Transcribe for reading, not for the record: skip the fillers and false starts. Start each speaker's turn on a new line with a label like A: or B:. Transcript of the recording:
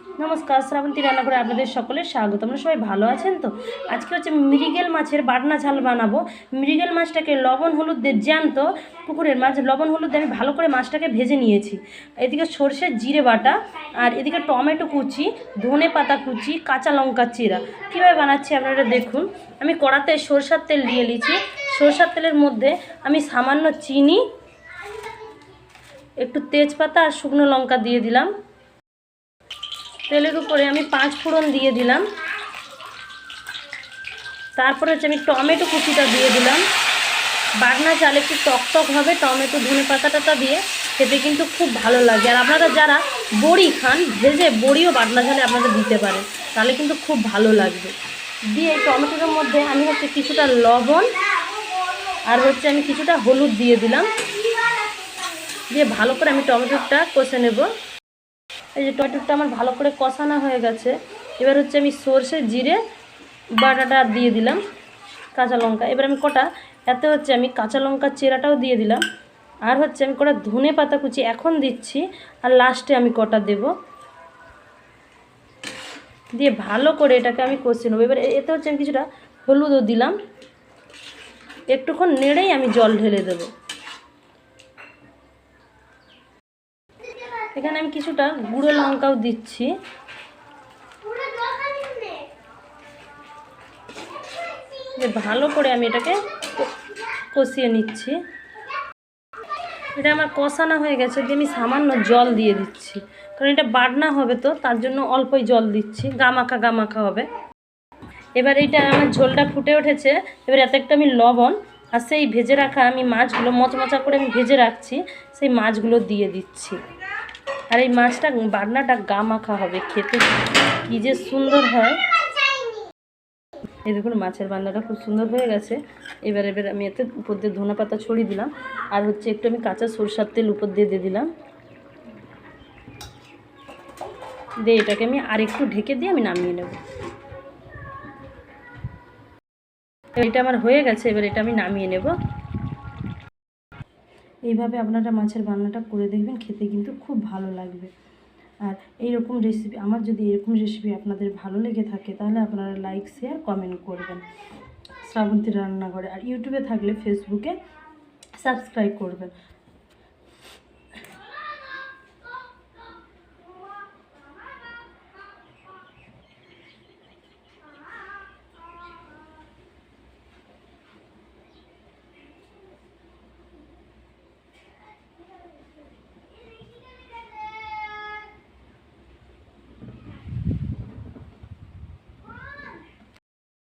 A: নমস্কার, শ্রাবন্তী রান্নাঘরে আপনাদের সকলের স্বাগত। আমরা সবাই ভালো আছেন তো? আজকে হচ্ছে মৃগেল মাছের বাটনা ঝাল বানাবো। মৃগেল মাছটাকে লবণ হলুদ দিয়ে, জ্যান্ত পুকুরের মাছ, লবণ হলুদ দিয়ে আমি ভালো করে মাছটাকে ভেজে নিয়েছি। এদিকে সর্ষের জিরে বাটা, আর এদিকে টমেটো কুচি, ধনে পাতা কুচি, কাঁচা লঙ্কা চিরা। কীভাবে বানাচ্ছি আপনারা দেখুন। আমি কড়াতে সরষের তেল দিয়ে নিয়েছি। সরষের তেলের মধ্যে আমি সামান্য চিনি, একটু তেজপাতা আর শুকনো লঙ্কা দিয়ে দিলাম। তেলের উপরে আমি 5 ফোড়ন দিয়ে দিলাম। তারপরে হচ্ছে আমি টমেটো কুচিটা দিয়ে দিলাম। বাটনা চাল একটু টকটক হবে, টমেটো ধনে পাতাটা দিয়ে খেতে কিন্তু খুব ভালো লাগে। আর আপনারা যারা বড়ি খান, ভেজে বড়িও বাটনা চালে আপনারা দিতে পারেন, তাহলে কিন্তু খুব ভালো লাগবে। দিয়ে এই টমেটোর মধ্যে আমি হচ্ছে কিছুটা লবণ আর হচ্ছে আমি কিছুটা হলুদ দিয়ে দিলাম। দিয়ে ভালো করে আমি টমেটোটা কষে নেব। এই যে টমেটোটা আমার ভালো করে কষানো হয়ে গেছে। এবার হচ্ছে আমি সর্ষে জিরে বাটাটা দিয়ে দিলাম, কাঁচা লঙ্কা। এবার আমি এতে হচ্ছে আমি কাঁচা লঙ্কার চেরাটাও দিয়ে দিলাম। আর হচ্ছে আমি ধনে পাতা কুচি এখন দিচ্ছি, আর লাস্টে আমি দেব। দিয়ে ভালো করে এটাকে আমি কষিয়ে নেবো। এবার এতে হচ্ছে আমি কিছুটা হলুদও দিলাম। একটুক্ষণ নেড়েই আমি জল ঢেলে দেবো। এখানে আমি কিছুটা গুঁড়ো লঙ্কাও দিচ্ছি। ভালো করে আমি এটাকে কষিয়ে নিচ্ছি। এটা আমার কষানো হয়ে গেছে। দিয়ে আমি সামান্য জল দিয়ে দিচ্ছি, কারণ এটা বাটনা হবে তো, তার জন্য অল্পই জল দিচ্ছি, গামাখা হবে। এবার এইটা আমার ঝোলটা ফুটে উঠেছে। এবার এত একটা আমি লবণ আর সেই ভেজে রাখা আমি মাছগুলো মচমচা করে আমি ভেজে রাখছি, সেই মাছগুলো দিয়ে দিচ্ছি। আর এই মাছটা বাটনাটা গামাখা হবে, খেতে কী যে সুন্দর হয়। এই দেখুন মাছের বান্নাটা খুব সুন্দর হয়ে গেছে। এবার আমি এতে উপর দিয়ে ধনে পাতা ছড়িয়ে দিলাম। আর হচ্ছে একটু আমি কাঁচা সরষের তেল উপর দিয়ে দিলাম। দিয়ে এটাকে আমি আর একটু ঢেকে দিয়ে আমি নামিয়ে নেব। এটা আমার হয়ে গেছে। এবার এটা আমি নামিয়ে নেব। এইভাবে আপনারা মাছের বান্নাটা করে দেখবেন, খেতে কিন্তু খুব ভালো লাগবে। আর এইরকম রেসিপি, আমার যদি এরকম রেসিপি আপনাদের ভালো লেগে থাকে, তাহলে আপনারা লাইক শেয়ার কমেন্ট করবেন শ্রাবন্তী রান্নাঘরে। আর ইউটিউবে থাকলে ফেসবুকে সাবস্ক্রাইব করবেন।